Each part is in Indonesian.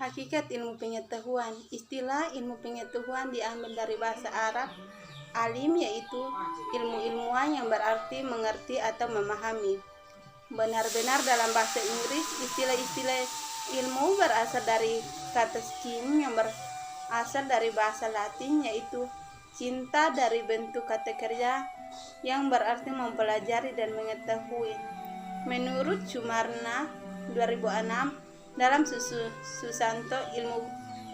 Hakikat ilmu pengetahuan. Istilah ilmu pengetahuan diambil dari bahasa Arab alim, yaitu ilmu-ilmuwan yang berarti mengerti atau memahami. Benar-benar dalam bahasa Inggris, istilah-istilah ilmu berasal dari kata scheme yang berasal dari bahasa Latin, yaitu cinta, dari bentuk kata kerja yang berarti mempelajari dan mengetahui. Menurut Sumarna 2006, dalam Susanto, ilmu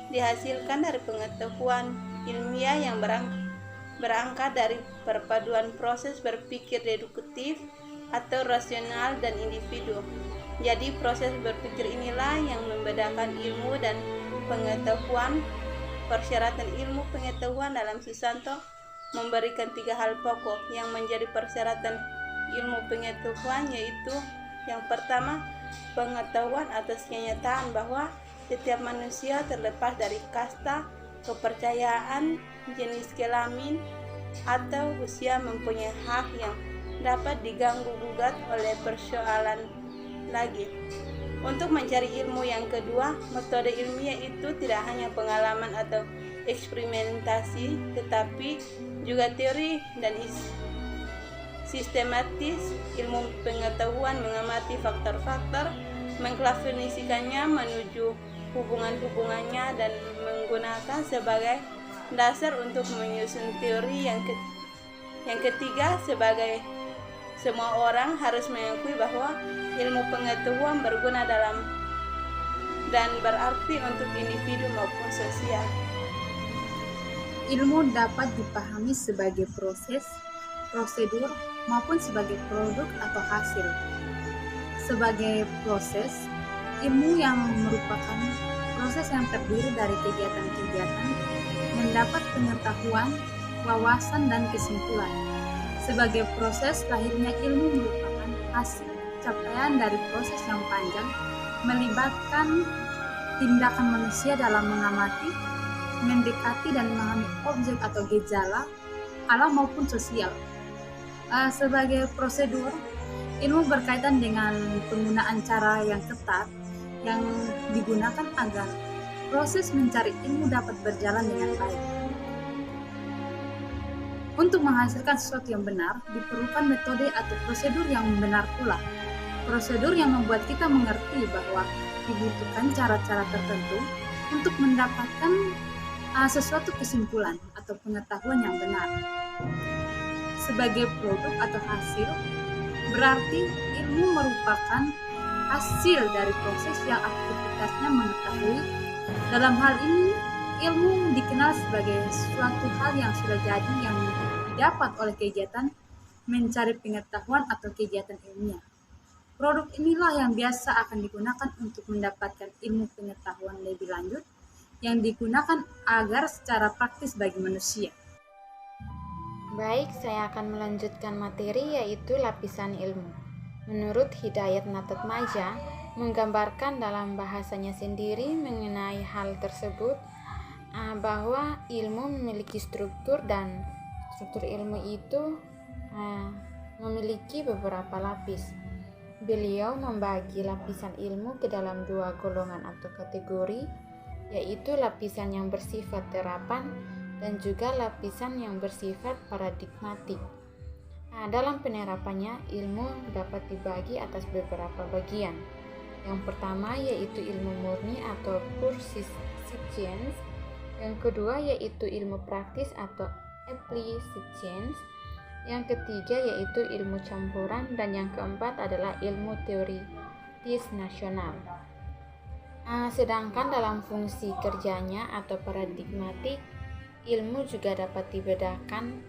dihasilkan dari pengetahuan ilmiah yang berangkat dari perpaduan proses berpikir deduktif atau rasional dan individu. Jadi proses berpikir inilah yang membedakan ilmu dan pengetahuan. Persyaratan ilmu pengetahuan dalam Susanto memberikan 3 hal pokok yang menjadi persyaratan ilmu pengetahuan, yaitu yang pertama, pengetahuan atas kenyataan bahwa setiap manusia terlepas dari kasta, kepercayaan, jenis kelamin, atau usia mempunyai hak yang dapat diganggu-gugat oleh persoalan lagi. Untuk mencari ilmu yang kedua, metode ilmiah itu tidak hanya pengalaman atau eksperimentasi, tetapi juga teori dan sistematis. Ilmu pengetahuan mengamati faktor-faktor, mengklasifikasikannya menuju hubungan-hubungannya, dan menggunakan sebagai dasar untuk menyusun teori. Yang ketiga, sebagai semua orang harus mengakui bahwa ilmu pengetahuan berguna dan berarti untuk individu maupun sosial. Ilmu dapat dipahami sebagai proses, prosedur, maupun sebagai produk atau hasil. Sebagai proses, ilmu yang merupakan proses yang terdiri dari kegiatan-kegiatan mendapat pengetahuan, wawasan, dan kesimpulan. Sebagai proses, lahirnya ilmu merupakan hasil capaian dari proses yang panjang, melibatkan tindakan manusia dalam mengamati, mendekati, dan memahami objek atau gejala, alam maupun sosial. Sebagai prosedur, ilmu berkaitan dengan penggunaan cara yang ketat yang digunakan agar proses mencari ilmu dapat berjalan dengan baik. Untuk menghasilkan sesuatu yang benar, diperlukan metode atau prosedur yang benar pula. Prosedur yang membuat kita mengerti bahwa dibutuhkan cara-cara tertentu untuk mendapatkan sesuatu kesimpulan atau pengetahuan yang benar. Sebagai produk atau hasil, berarti ilmu merupakan hasil dari proses yang aktivitasnya mengetahui. Dalam hal ini, ilmu dikenal sebagai suatu hal yang sudah jadi yang didapat oleh kegiatan mencari pengetahuan atau kegiatan ilmiah. Produk inilah yang biasa akan digunakan untuk mendapatkan ilmu pengetahuan lebih lanjut yang digunakan agar secara praktis bagi manusia. Baik, saya akan melanjutkan materi, yaitu lapisan ilmu. Menurut Hidayat Natatmaja, menggambarkan dalam bahasanya sendiri mengenai hal tersebut, bahwa ilmu memiliki struktur, dan struktur ilmu itu memiliki beberapa lapis. Beliau membagi lapisan ilmu ke dalam 2 golongan atau kategori, yaitu lapisan yang bersifat terapan dan juga lapisan yang bersifat paradigmatik. Dalam penerapannya, ilmu dapat dibagi atas beberapa bagian. Yang pertama yaitu ilmu murni atau pure science. Yang kedua yaitu ilmu praktis atau applied science. Yang ketiga yaitu ilmu campuran, dan yang keempat adalah ilmu teoritis nasional. Sedangkan dalam fungsi kerjanya atau paradigmatik, ilmu juga dapat dibedakan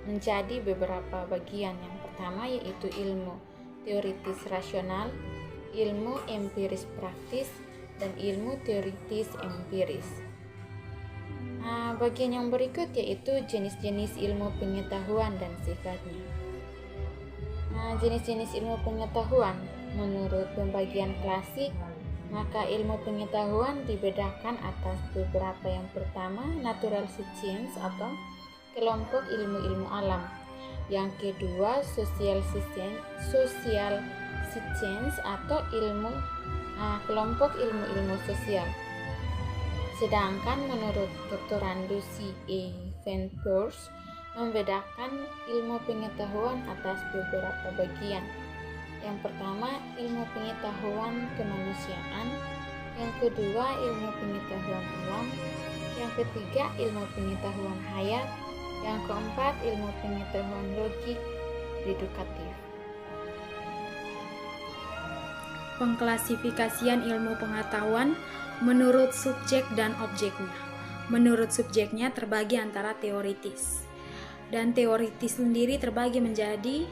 menjadi beberapa bagian. Yang pertama yaitu ilmu teoritis rasional, ilmu empiris praktis, dan ilmu teoritis empiris. Bagian yang berikut yaitu jenis-jenis ilmu pengetahuan dan sifatnya. Jenis-jenis ilmu pengetahuan. Menurut pembagian klasik, maka ilmu pengetahuan dibedakan atas beberapa. Yang pertama, natural science atau kelompok ilmu-ilmu alam. Yang kedua, social science atau kelompok ilmu-ilmu sosial. Sedangkan menurut Dr. Randu C.A. Van Persie membedakan ilmu pengetahuan atas beberapa bagian. Yang pertama, ilmu pengetahuan kemanusiaan. Yang kedua, ilmu pengetahuan alam. Yang ketiga, ilmu pengetahuan hayat. Yang keempat, ilmu pengetahuan logik deduktif. Pengklasifikasian ilmu pengetahuan menurut subjek dan objeknya. Menurut subjeknya terbagi antara teoritis. Dan teoritis sendiri terbagi menjadi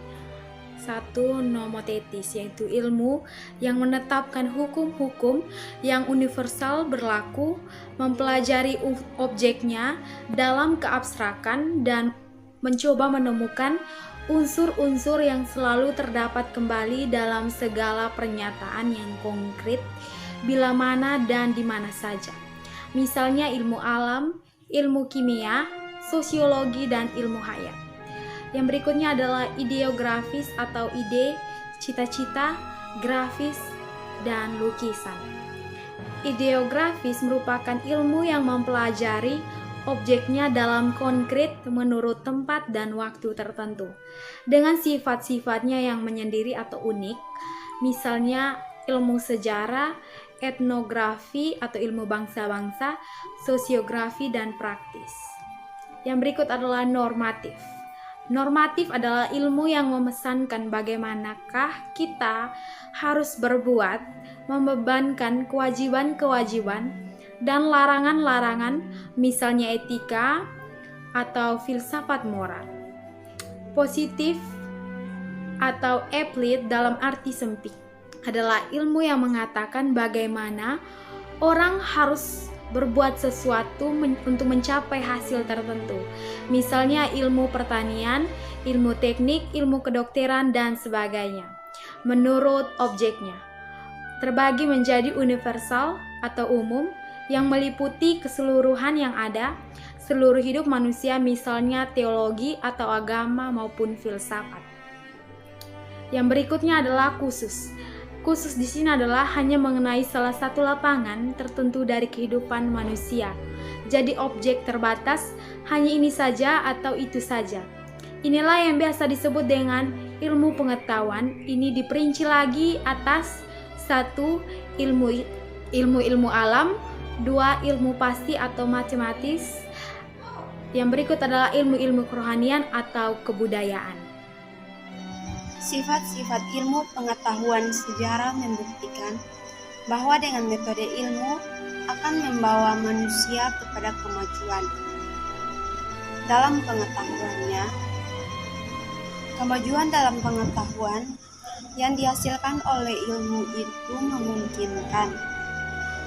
satu, nomotetis, yaitu ilmu yang menetapkan hukum-hukum yang universal berlaku, mempelajari objeknya dalam keabstrakan dan mencoba menemukan unsur-unsur yang selalu terdapat kembali dalam segala pernyataan yang konkret bila mana dan di mana saja. Misalnya ilmu alam, ilmu kimia, sosiologi, dan ilmu hayat. Yang berikutnya adalah ideografis atau ide, cita-cita, grafis, dan lukisan. Ideografis merupakan ilmu yang mempelajari objeknya dalam konkret menurut tempat dan waktu tertentu, dengan sifat-sifatnya yang menyendiri atau unik, misalnya ilmu sejarah, etnografi atau ilmu bangsa-bangsa, sosiografi, dan praktis. Yang berikut adalah normatif. Normatif adalah ilmu yang memesankan bagaimanakah kita harus berbuat, membebankan kewajiban-kewajiban dan larangan-larangan, misalnya etika atau filsafat moral. Positif atau applied dalam arti sempit adalah ilmu yang mengatakan bagaimana orang harus berbuat sesuatu untuk mencapai hasil tertentu. Misalnya ilmu pertanian, ilmu teknik, ilmu kedokteran, dan sebagainya. Menurut objeknya, terbagi menjadi universal atau umum yang meliputi keseluruhan yang ada, seluruh hidup manusia, misalnya teologi atau agama maupun filsafat. Yang berikutnya adalah khusus. Khusus di sini adalah hanya mengenai salah satu lapangan tertentu dari kehidupan manusia. Jadi objek terbatas hanya ini saja atau itu saja. Inilah yang biasa disebut dengan ilmu pengetahuan. Ini diperinci lagi atas 1. Ilmu alam, 2. Ilmu pasti atau matematis. Yang berikut adalah ilmu-ilmu kerohanian atau kebudayaan. Sifat-sifat ilmu pengetahuan sejarah membuktikan bahwa dengan metode ilmu akan membawa manusia kepada kemajuan. Dalam pengetahuannya, kemajuan dalam pengetahuan yang dihasilkan oleh ilmu itu memungkinkan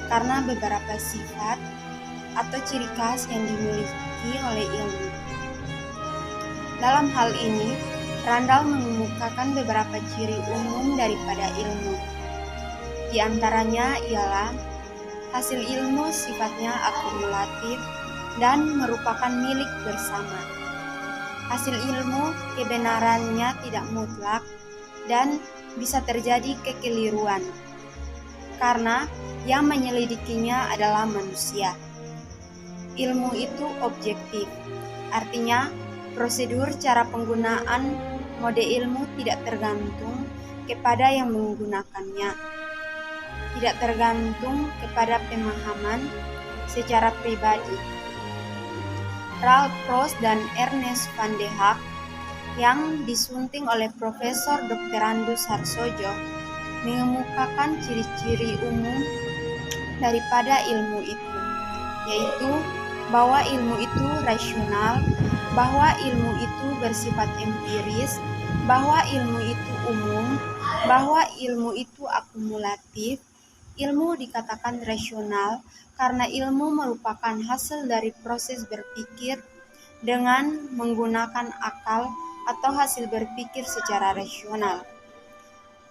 karena beberapa sifat atau ciri khas yang dimiliki oleh ilmu. Dalam hal ini, Randall mengemukakan beberapa ciri umum daripada ilmu. Di antaranya ialah hasil ilmu sifatnya akumulatif dan merupakan milik bersama. Hasil ilmu kebenarannya tidak mutlak dan bisa terjadi kekeliruan karena yang menyelidikinya adalah manusia. Ilmu itu objektif, artinya prosedur cara penggunaan mode ilmu tidak tergantung kepada yang menggunakannya, tidak tergantung kepada pemahaman secara pribadi. Ralph Proust dan Ernest van de Haak yang disunting oleh Profesor Dr. Andus Harsojo mengemukakan ciri-ciri umum daripada ilmu itu, yaitu bahwa ilmu itu rasional, bahwa ilmu itu bersifat empiris, bahwa ilmu itu umum, bahwa ilmu itu akumulatif. Ilmu dikatakan rasional karena ilmu merupakan hasil dari proses berpikir dengan menggunakan akal atau hasil berpikir secara rasional.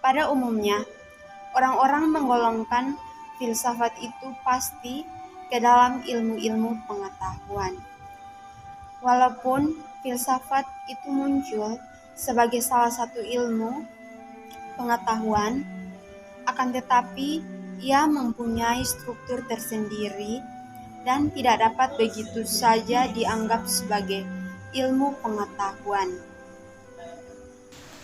Pada umumnya, orang-orang menggolongkan filsafat itu pasti ke dalam ilmu-ilmu pengetahuan. Walaupun filsafat itu muncul sebagai salah satu ilmu pengetahuan, akan tetapi ia mempunyai struktur tersendiri dan tidak dapat begitu saja dianggap sebagai ilmu pengetahuan.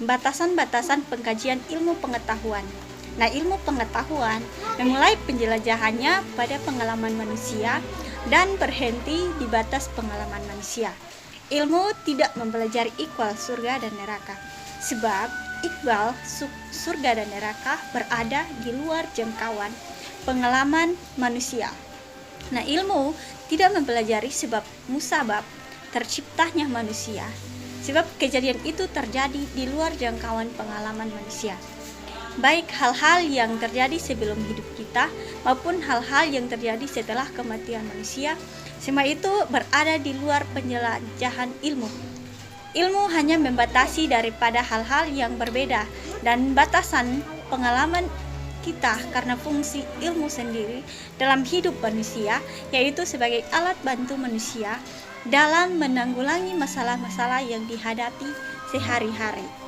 Batasan-batasan pengkajian ilmu pengetahuan. Nah, ilmu pengetahuan memulai penjelajahannya pada pengalaman manusia dan berhenti di batas pengalaman manusia. Ilmu tidak mempelajari ikhwal surga dan neraka, sebab ikhwal surga dan neraka berada di luar jangkauan pengalaman manusia. Nah, ilmu tidak mempelajari sebab musabab terciptanya manusia, sebab kejadian itu terjadi di luar jangkauan pengalaman manusia. Baik hal-hal yang terjadi sebelum hidup kita maupun hal-hal yang terjadi setelah kematian manusia, semua itu berada di luar penjelajahan ilmu. Ilmu hanya membatasi daripada hal-hal yang berbeda dan batasan pengalaman kita karena fungsi ilmu sendiri dalam hidup manusia, yaitu sebagai alat bantu manusia dalam menanggulangi masalah-masalah yang dihadapi sehari-hari.